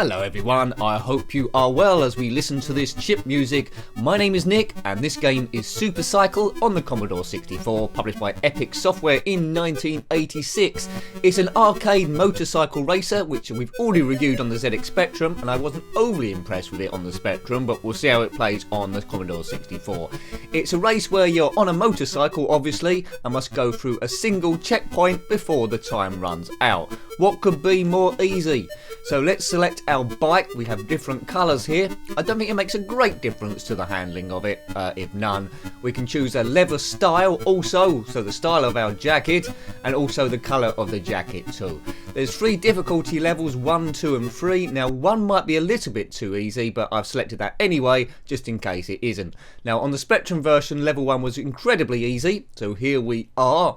Hello everyone, I hope you are well as we listen to this chip music. My name is Nick and this game is Super Cycle on the Commodore 64, published by Epyx Software in 1986. It's an arcade motorcycle racer which we've already reviewed on the ZX Spectrum, and I wasn't overly impressed with it on the Spectrum, but we'll see how it plays on the Commodore 64. It's a race where you're on a motorcycle obviously and must go through a single checkpoint before the time runs out. What could be more easy? So let's select our bike. We have different colours here. I don't think it makes a great difference to the handling of it, if none. We can choose a leather style also, so the style of our jacket, and also the colour of the jacket too. There's 3 difficulty levels, 1, 2 and 3. Now 1 might be a little bit too easy, but I've selected that anyway, just in case it isn't. Now on the Spectrum version, level 1 was incredibly easy, so here we are.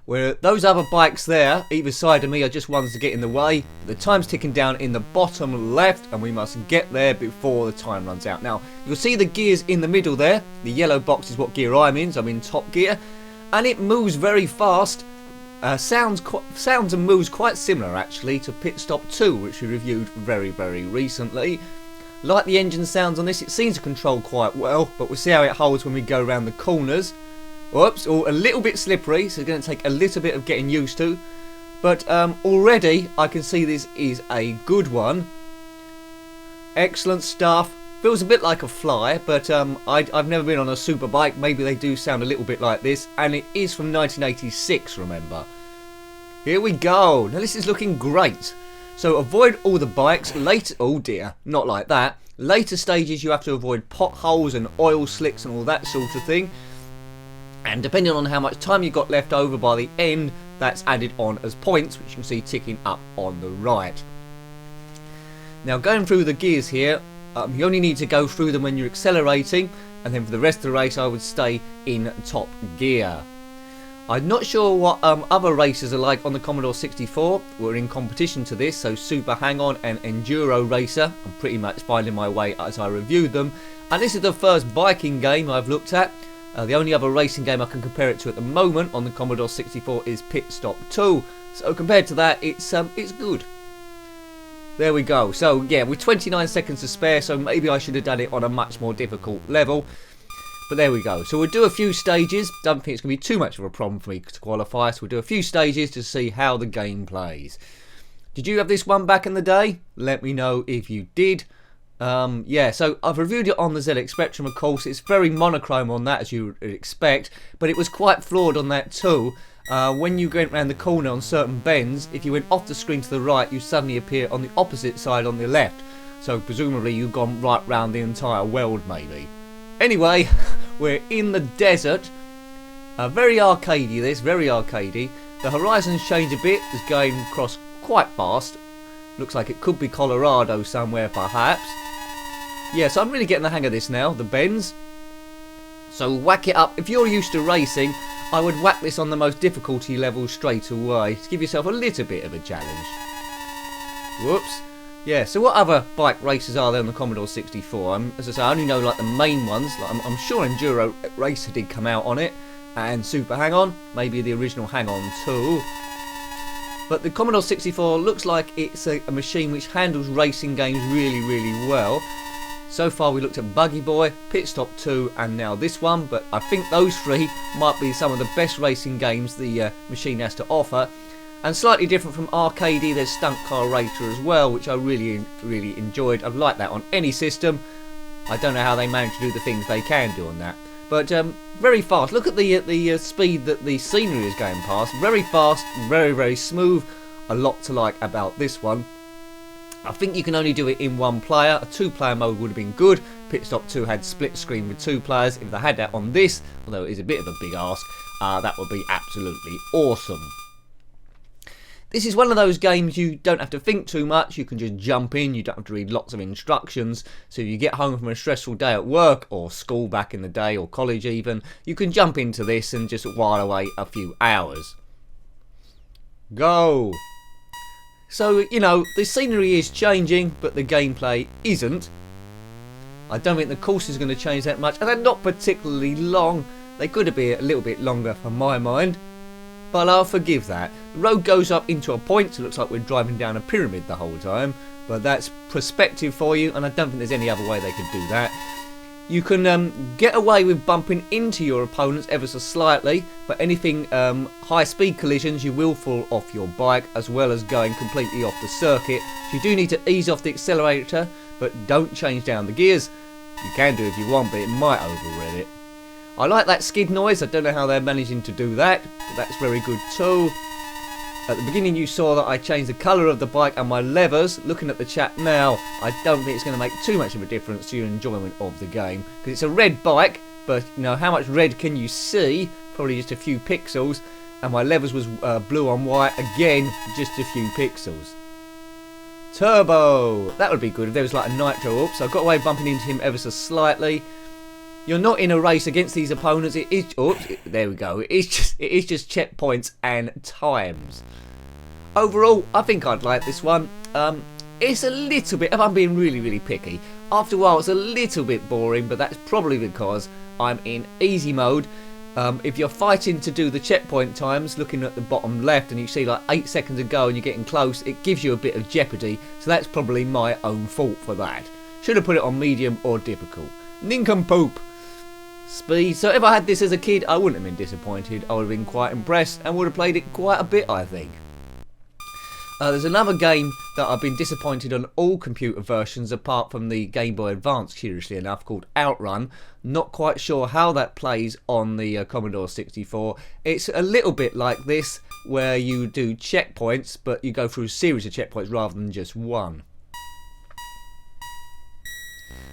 Where those other bikes there, either side of me, are just ones to get in the way. The time's ticking down in the bottom left and we must get there before the time runs out. Now, you'll see the gears in the middle there. The yellow box is what gear I'm in, so I'm in top gear. And it moves very fast. Sounds and moves quite similar actually to Pit Stop 2, which we reviewed very recently. Like the engine sounds on this, it seems to control quite well, but we'll see how it holds when we go around the corners. Whoops, a little bit slippery, so it's going to take a little bit of getting used to. But already I can see this is a good one. Excellent stuff. Feels a bit like a fly, but I've never been on a super bike. Maybe they do sound a little bit like this. And it is from 1986, remember. Here we go. Now this is looking great. So avoid all the bikes. Later, oh dear, not like that. Later stages you have to avoid potholes and oil slicks and all that sort of thing. And depending on how much time you got left over by the end, that's added on as points, which you can see ticking up on the right. Now going through the gears here, you only need to go through them when you're accelerating, and then for the rest of the race I would stay in top gear. I'm not sure what other races are like on the Commodore 64. We're in competition to this, so Super Hang-On and Enduro Racer. I'm pretty much finding my way as I reviewed them. And this is the first biking game I've looked at. The only other racing game I can compare it to at the moment on the Commodore 64 is Pit Stop 2. So compared to that, it's good. There we go. So yeah, with 29 seconds to spare, so maybe I should have done it on a much more difficult level. But there we go. So we'll do a few stages. Don't think it's going to be too much of a problem for me to qualify. So we'll do a few stages to see how the game plays. Did you have this one back in the day? Let me know if you did. Yeah, so I've reviewed it on the ZX Spectrum, of course. It's very monochrome on that, as you would expect, but it was quite flawed on that too. When you went around the corner on certain bends, if you went off the screen to the right, you suddenly appear on the opposite side on the left. So presumably you've gone right round the entire world, maybe. Anyway, we're in the desert. Very arcadey this, very arcadey. The horizons change a bit, it's going across quite fast. Looks like it could be Colorado somewhere perhaps. Yeah, so I'm really getting the hang of this now, the bends. So whack it up. If you're used to racing, I would whack this on the most difficulty level straight away to give yourself a little bit of a challenge. Whoops. Yeah, so what other bike races are there on the Commodore 64? As I say, I only know like the main ones. Like, I'm sure Enduro Racer did come out on it. And Super Hang-On. Maybe the original Hang-On too. But the Commodore 64 looks like it's a machine which handles racing games really well. So far we looked at Buggy Boy, Pit Stop 2 and now this one, but I think those 3 might be some of the best racing games the machine has to offer. And slightly different from arcadey, there's Stunt Car Racer as well, which I really enjoyed. I'd like that on any system. I don't know how they manage to do the things they can do on that. But very fast. Look at the speed that the scenery is going past. Very fast, very smooth. A lot to like about this one. I think you can only do it in 1 player. A 2-player mode would have been good. Pit Stop 2 had split screen with 2 players. If they had that on this, although it is a bit of a big ask, that would be absolutely awesome. This is one of those games you don't have to think too much. You can just jump in. You don't have to read lots of instructions. So if you get home from a stressful day at work or school back in the day or college even, you can jump into this and just while away a few hours. Go! So, you know, the scenery is changing, but the gameplay isn't. I don't think the course is going to change that much, and they're not particularly long. They could have been a little bit longer for my mind. but I'll forgive that. The road goes up into a point, so it looks like we're driving down a pyramid the whole time, but that's perspective for you, and I don't think there's any other way they could do that. You can get away with bumping into your opponents ever so slightly, but anything high speed collisions you will fall off your bike, as well as going completely off the circuit. So you do need to ease off the accelerator, but don't change down the gears. You can do if you want, but it might overread it. I like that skid noise. I don't know how they're managing to do that, but that's very good too. At the beginning you saw that I changed the colour of the bike and my levers. Looking at the chat now, I don't think it's going to make too much of a difference to your enjoyment of the game, because it's a red bike, but you know, how much red can you see? Probably just a few pixels. And my levers was blue on white, again just a few pixels. Turbo! That would be good if there was like a nitro. Oops, I got away bumping into him ever so slightly. You're not in a race against these opponents. It is. Oops, there we go. It is just checkpoints and times. Overall, I think I'd like this one. It's a little bit, if I'm being really picky, after a while it's a little bit boring, but that's probably because I'm in easy mode. If you're fighting to do the checkpoint times, looking at the bottom left and you see like 8 seconds ago and you're getting close, it gives you a bit of jeopardy, so that's probably my own fault for that. Should have put it on medium or difficult. Nincompoop! Speed. So if I had this as a kid, I wouldn't have been disappointed. I would have been quite impressed and would have played it quite a bit, I think. There's another game that I've been disappointed on all computer versions apart from the Game Boy Advance, curiously enough, called Outrun. Not quite sure how that plays on the Commodore 64. It's a little bit like this, where you do checkpoints, but you go through a series of checkpoints rather than just one.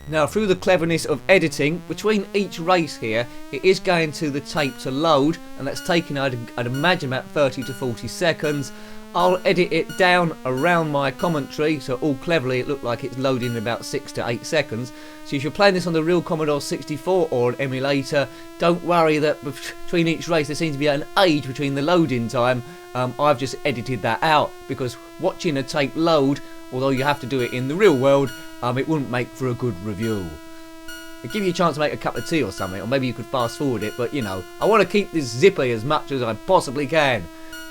Now, through the cleverness of editing, between each race here, it is going to the tape to load, and that's taking, I'd imagine, about 30 to 40 seconds. I'll edit it down around my commentary, so all cleverly it looked like it's loading in about 6 to 8 seconds. So if you're playing this on the real Commodore 64 or an emulator, don't worry that between each race there seems to be an age between the loading time. I've just edited that out, because watching a tape load, although you have to do it in the real world, it wouldn't make for a good review. It'd give you a chance to make a cup of tea or something, or maybe you could fast forward it, but you know, I want to keep this zippy as much as I possibly can.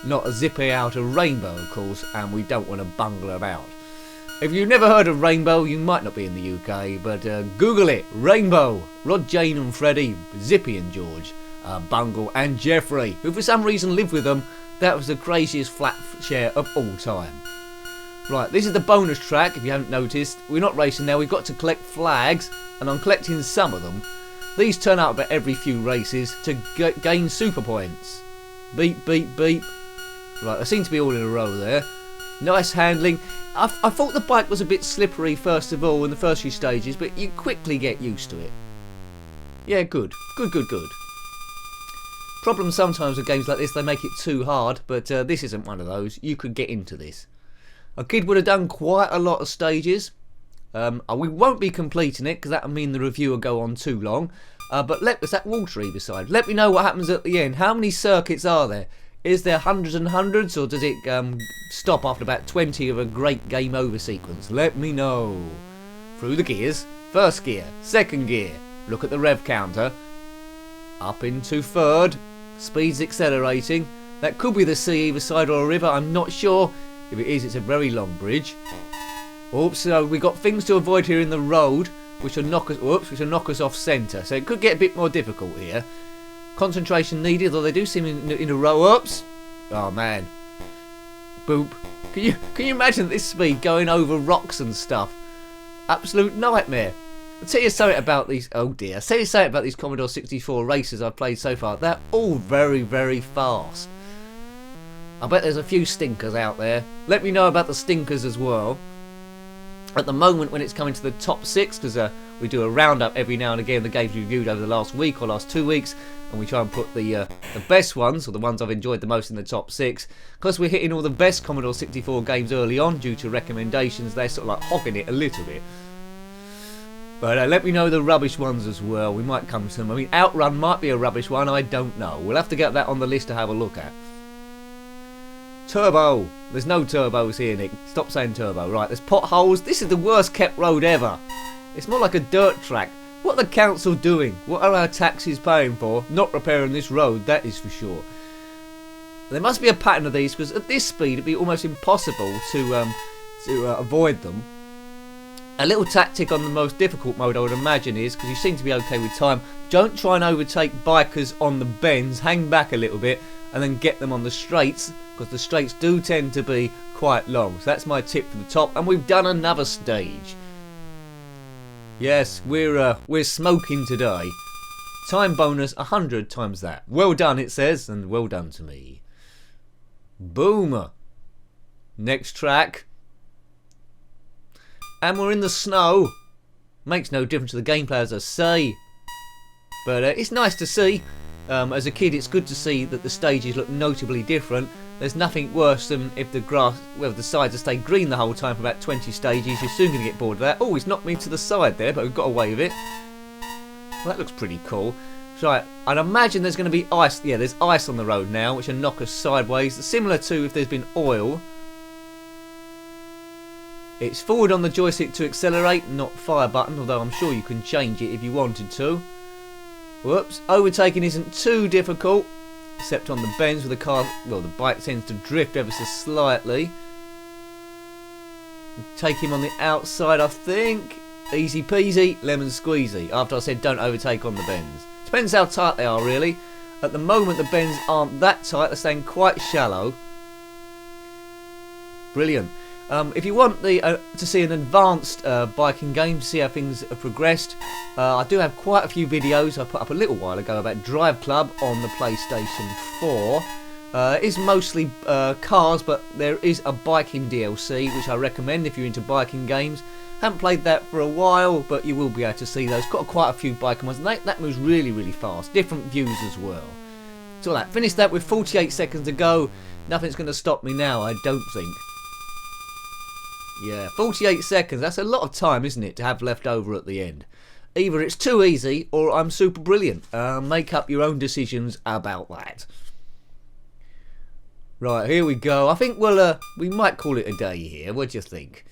Not a zippy out of Rainbow, of course, and we don't want to bungle about. If you've never heard of Rainbow, you might not be in the UK, but Google it. Rainbow. Rod, Jane and Freddie, Zippy and George, Bungle and Jeffrey, who for some reason live with them. That was the craziest flat share of all time. Right, this is the bonus track, if you haven't noticed. We're not racing now, we've got to collect flags, and I'm collecting some of them. These turn up about every few races to gain super points. Beep, beep, beep. Right, they seem to be all in a row there. Nice handling. I thought the bike was a bit slippery first of all in the first few stages, but you quickly get used to it. Yeah, good. Good. Problem sometimes with games like this, they make it too hard, but this isn't one of those. You could get into this. A kid would have done quite a lot of stages. We won't be completing it, because that would mean the review will go on too long. But is that water either side? Let me know what happens at the end. How many circuits are there? Is there hundreds and hundreds, or does it stop after about 20 of a great game over sequence? Let me know. Through the gears. First gear, second gear. Look at the rev counter. Up into third. Speed's accelerating. That could be the sea either side or a river, I'm not sure. If it is, it's a very long bridge. Oops, so we've got things to avoid here in the road, which will knock us off centre. So it could get a bit more difficult here. Concentration needed, though they do seem in a row. Oops. Oh man. Boop. Can you imagine this speed going over rocks and stuff? Absolute nightmare. I'll tell you something about these. Oh dear. I'll tell you something about these Commodore 64 races I've played so far. They're all very fast. I bet there's a few stinkers out there. Let me know about the stinkers as well. At the moment, when it's coming to the top 6, because we do a roundup every now and again, the games reviewed over the last week or last 2 weeks, and we try and put the best ones, or the ones I've enjoyed the most, in the top 6. Because we're hitting all the best Commodore 64 games early on due to recommendations, they're sort of like hogging it a little bit. But let me know the rubbish ones as well. We might come to them. I mean, Outrun might be a rubbish one, I don't know. We'll have to get that on the list to have a look at. Turbo. There's no turbos here, Nick. Stop saying turbo. Right, there's potholes. This is the worst kept road ever. It's more like a dirt track. What are the council doing? What are our taxes paying for? Not repairing this road, that is for sure. There must be a pattern of these, because at this speed it'd be almost impossible to avoid them. A little tactic on the most difficult mode I would imagine is, because you seem to be okay with time, don't try and overtake bikers on the bends, hang back a little bit and then get them on the straights, because the straights do tend to be quite long. So that's my tip for the top, and we've done another stage. Yes, we're smoking today. Time bonus 100 times that. Well done, it says, and well done to me. Boomer. Next track. And we're in the snow. Makes no difference to the gameplay, as I say. But it's nice to see. As a kid, it's good to see that the stages look notably different. There's nothing worse than if the grass, well, the sides have stayed green the whole time for about 20 stages. You're soon going to get bored of that. Oh, he's knocked me to the side there, but we've got away with it. Well, that looks pretty cool. Right, I'd imagine there's going to be ice. Yeah, there's ice on the road now, which will knock us sideways. Similar to if there's been oil. It's forward on the joystick to accelerate, not fire button, although I'm sure you can change it if you wanted to. Whoops, overtaking isn't too difficult, except on the bends with the car. Well, the bike tends to drift ever so slightly. Take him on the outside, I think. Easy peasy, lemon squeezy, after I said don't overtake on the bends. Depends how tight they are, really. At the moment, the bends aren't that tight, they're staying quite shallow. Brilliant. If you want to see an advanced biking game, to see how things have progressed, I do have quite a few videos I put up a little while ago about Drive Club on the PlayStation 4. It is mostly cars, but there is a biking DLC, which I recommend if you're into biking games. Haven't played that for a while, but you will be able to see those. Got quite a few biking ones, and that moves really, really fast. Different views as well. So that, finished that with 48 seconds to go. Nothing's going to stop me now, I don't think. Yeah, 48 seconds. That's a lot of time, isn't it, to have left over at the end. Either it's too easy, or I'm super brilliant. Make up your own decisions about that. Right, here we go. I think we might call it a day here. What do you think?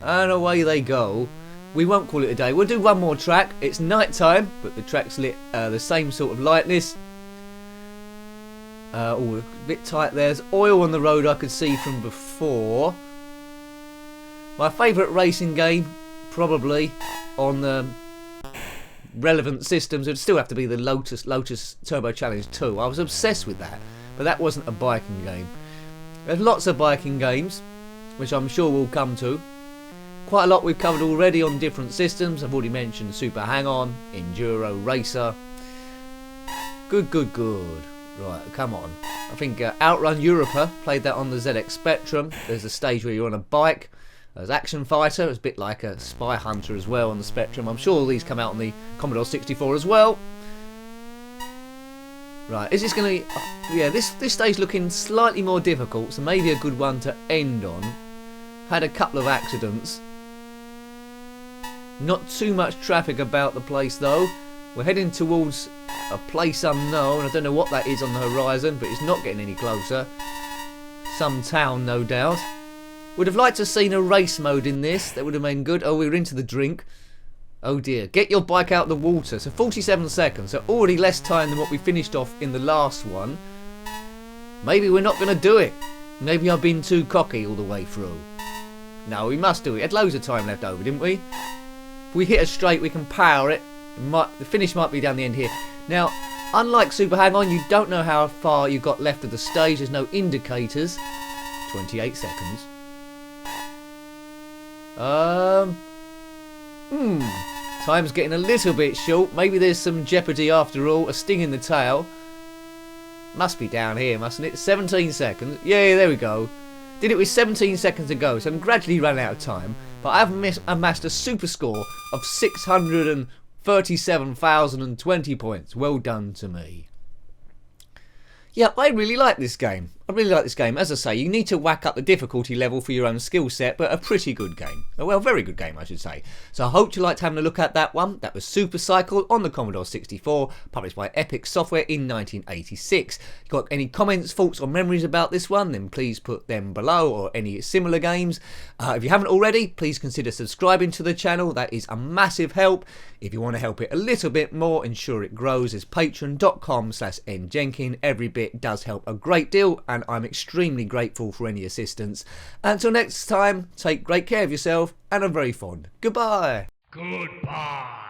And away they go. We won't call it a day. We'll do one more track. It's night time, but the track's lit the same sort of lightness. Oh, a bit tight there. There's oil on the road I could see from before. My favourite racing game, probably, on the relevant systems, would still have to be the Lotus Turbo Challenge 2. I was obsessed with that, but that wasn't a biking game. There's lots of biking games, which I'm sure we'll come to. Quite a lot we've covered already on different systems. I've already mentioned Super Hang-On, Enduro Racer. Good. Right, come on. I think Outrun Europa, played that on the ZX Spectrum. There's a stage where you're on a bike. There's Action Fighter, it's a bit like a Spy Hunter as well on the Spectrum. I'm sure all these come out on the Commodore 64 as well. Right, is this going to... yeah, this stage looking slightly more difficult, so maybe a good one to end on. Had a couple of accidents. Not too much traffic about the place though. We're heading towards a place unknown. I don't know what that is on the horizon, but it's not getting any closer. Some town, no doubt. Would have liked to have seen a race mode in this. That would have been good. Oh, we were into the drink. Oh dear. Get your bike out of the water. So 47 seconds. So already less time than what we finished off in the last one. Maybe we're not going to do it. Maybe I've been too cocky all the way through. No, we must do it. We had loads of time left over, didn't we? If we hit a straight, we can power it. The finish might be down the end here. Now, unlike Super Hang-On, you don't know how far you've got left of the stage. There's no indicators. 28 seconds. Time's getting a little bit short. Maybe there's some jeopardy after all. A sting in the tail. Must be down here, mustn't it? 17 seconds. Yeah, there we go. Did it with 17 seconds to go, so I'm gradually running out of time. But I've amassed a super score of 637,020 points. Well done to me. Yeah, I really like this game. I really like this game. As I say, you need to whack up the difficulty level for your own skill set, but a pretty good game. Well, very good game, I should say. So I hope you liked having a look at that one. That was Super Cycle on the Commodore 64, published by Epyx Software in 1986. If you've got any comments, thoughts or memories about this one, then please put them below, or any similar games. If you haven't already, please consider subscribing to the channel. That is a massive help. If you want to help it a little bit more, ensure it grows, is patreon.com/njenkin. Every bit does help a great deal, and I'm extremely grateful for any assistance. Until next time, take great care of yourself, and I'm very fond. Goodbye. Goodbye.